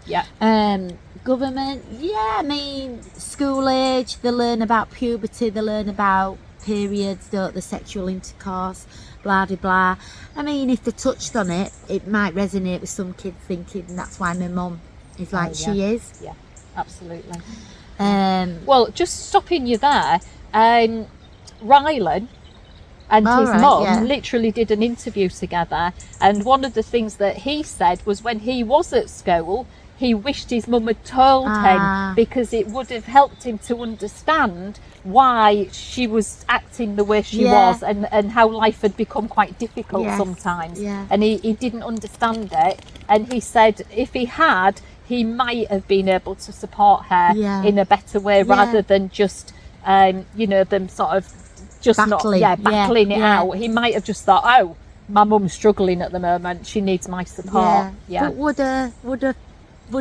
Government, I mean, school age, they learn about puberty, they learn about periods, the sexual intercourse, blah de blah. I mean, if they touched on it, it might resonate with some kids thinking that's why my mum is like she is. Absolutely. Well, just stopping you there, Rylan and All his right, mum yeah. literally did an interview together, and one of the things that he said was when he was at school, he wished his mum had told him, because it would have helped him to understand why she was acting the way she was, and how life had become quite difficult sometimes. And he didn't understand it, and he said if he had, he might have been able to support her in a better way, rather than just them sort of just battling it out. He might have just thought, oh, my mum's struggling at the moment, she needs my support. But would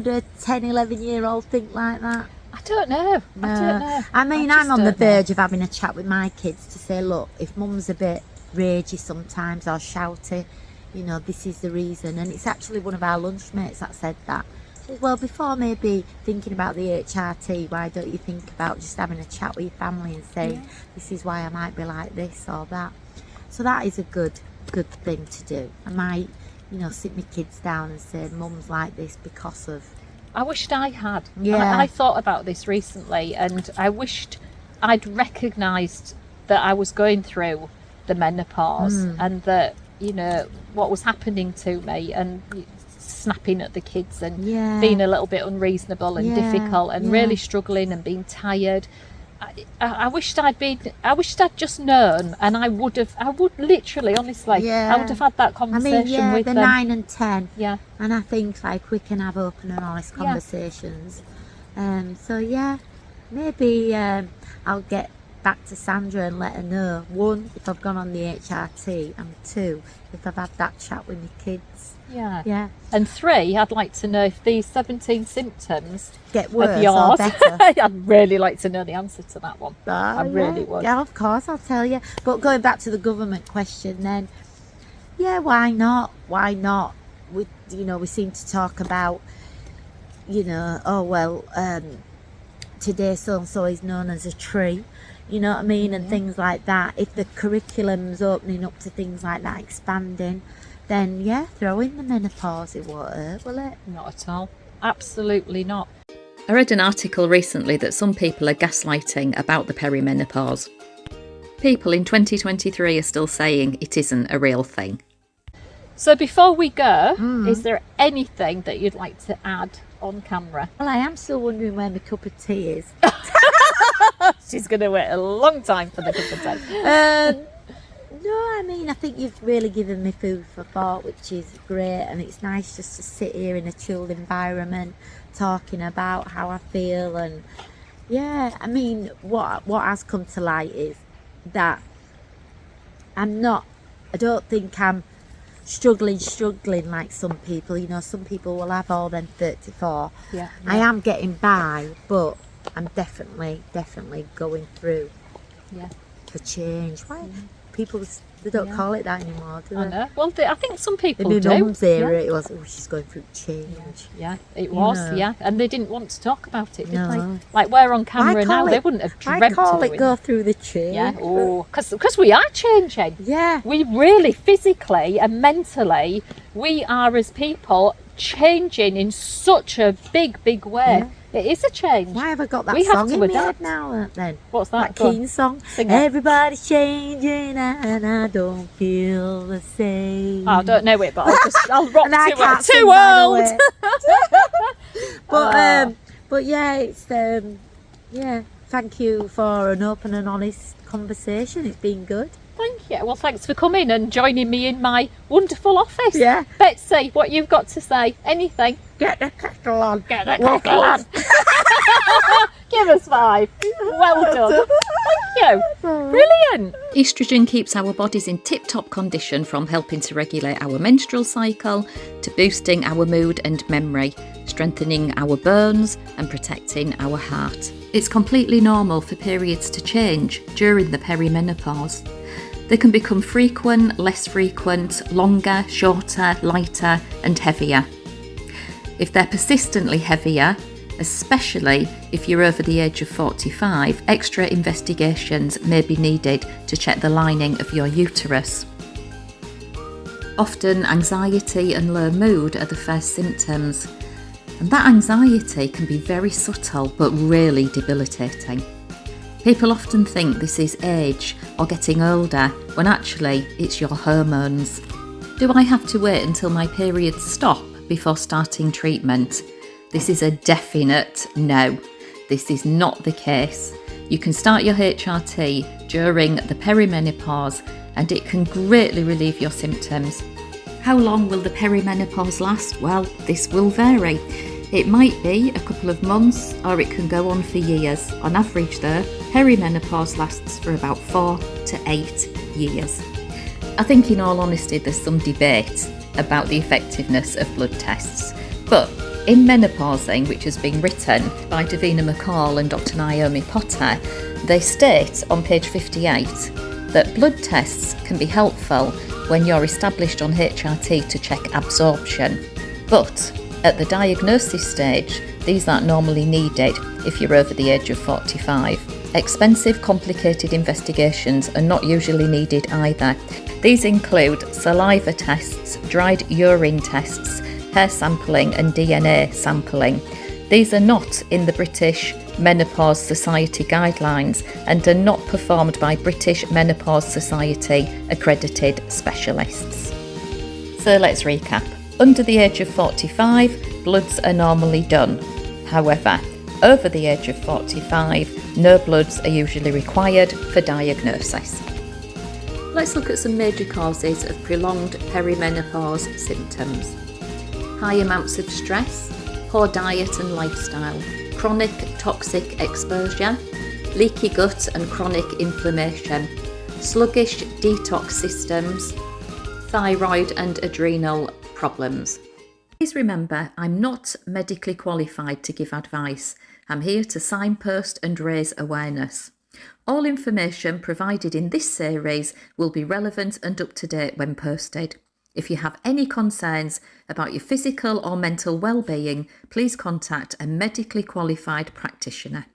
a 10, 11-year-old think like that? I don't know. No. I don't know. I mean, I I'm on the just don't know. verge of having a chat with my kids to say, look, if mum's a bit ragey sometimes or shouty, this is the reason. And it's actually one of our lunch mates that said that. She said, well, before maybe thinking about the HRT, why don't you think about just having a chat with your family and saying, this is why I might be like this or that. So that is a good thing to do. I might, sit my kids down and say, mum's like this because of... I wished I had. Yeah. I thought about this recently, and I wished I'd recognised that I was going through the menopause, and that, what was happening to me, and snapping at the kids, and being a little bit unreasonable and difficult, and really struggling and being tired. I wished I'd just known, and I would literally, honestly, I would have had that conversation with the them. 9 and 10. Yeah. And I think like we can have open and honest conversations. So maybe I'll get back to Sandra and let her know, 1, if I've gone on the HRT, and 2, if I've had that chat with my kids. Yeah. And 3, I'd like to know if these 17 symptoms get worse of yours, or better. I'd really like to know the answer to that one. I really would. Yeah, of course, I'll tell you. But going back to the government question then, why not? Why not? We seem to talk about, today so-and-so is known as a tree. You know what I mean? And things like that. If the curriculum's opening up to things like that, expanding, then throw in the menopause. It won't hurt, will it? Not at all. Absolutely not. I read an article recently that some people are gaslighting about the perimenopause. People in 2023 are still saying it isn't a real thing. So before we go, is there anything that you'd like to add on camera? Well, I am still wondering where my cup of tea is. She's going to wait a long time for the cup of tea. No, I mean, I think you've really given me food for thought, which is great, and it's nice just to sit here in a chilled environment talking about how I feel. And I mean, what has come to light is that I don't think I'm struggling like some people. Some people will have all them 34. I am getting by, but I'm definitely going through the change. Why people, they don't call it that anymore, do they? I know. Well, I think some people in do. my mum's era it was, she's going through change. Yeah, it was. And they didn't want to talk about it, did they? Like, we're on camera now, they wouldn't have dreamt I call of it go through the change. Because we are changing. We really, physically and mentally, we are as people changing in such a big way. It is a change. Why have I got that We have song to in my adapt. head now then? What's that? That Go on. Keen song. Sing it. Everybody's changing and I don't feel the same. I don't know it, but I'll rock And I to can't it. sing, Too by the old. way. But it's thank you for an open and honest conversation. It's been good. Thank you. Well, thanks for coming and joining me in my wonderful office. Yeah. Betsy, what you've got to say? Anything? Get the kettle on. Get the kettle on. Give us 5. Well done. Thank you. Brilliant. Estrogen keeps our bodies in tip-top condition, from helping to regulate our menstrual cycle to boosting our mood and memory, strengthening our bones and protecting our heart. It's completely normal for periods to change during the perimenopause. They can become frequent, less frequent, longer, shorter, lighter and heavier. If they're persistently heavier, especially if you're over the age of 45, extra investigations may be needed to check the lining of your uterus. Often anxiety and low mood are the first symptoms, and that anxiety can be very subtle but really debilitating. People often think this is age or getting older, when actually it's your hormones. Do I have to wait until my periods stop before starting treatment? This is a definite no. This is not the case. You can start your HRT during the perimenopause and it can greatly relieve your symptoms. How long will the perimenopause last? Well, this will vary. It might be a couple of months or it can go on for years. On average though, perimenopause lasts for about 4 to 8 years. I think in all honesty there's some debate about the effectiveness of blood tests. But in Menopausing, which has been written by Davina McCall and Dr. Naomi Potter, they state on page 58 that blood tests can be helpful when you're established on HRT to check absorption. But at the diagnosis stage, these aren't normally needed if you're over the age of 45. Expensive, complicated investigations are not usually needed either. These include saliva tests, dried urine tests, hair sampling and DNA sampling. These are not in the British Menopause Society guidelines and are not performed by British Menopause Society accredited specialists. So let's recap. Under the age of 45, bloods are normally done. However, over the age of 45, no bloods are usually required for diagnosis. Let's look at some major causes of prolonged perimenopause symptoms. High amounts of stress, poor diet and lifestyle, chronic toxic exposure, leaky gut and chronic inflammation, sluggish detox systems, thyroid and adrenal problems. Please remember, I'm not medically qualified to give advice. I'm here to signpost and raise awareness. All information provided in this series will be relevant and up to date when posted. If you have any concerns about your physical or mental well-being, please contact a medically qualified practitioner.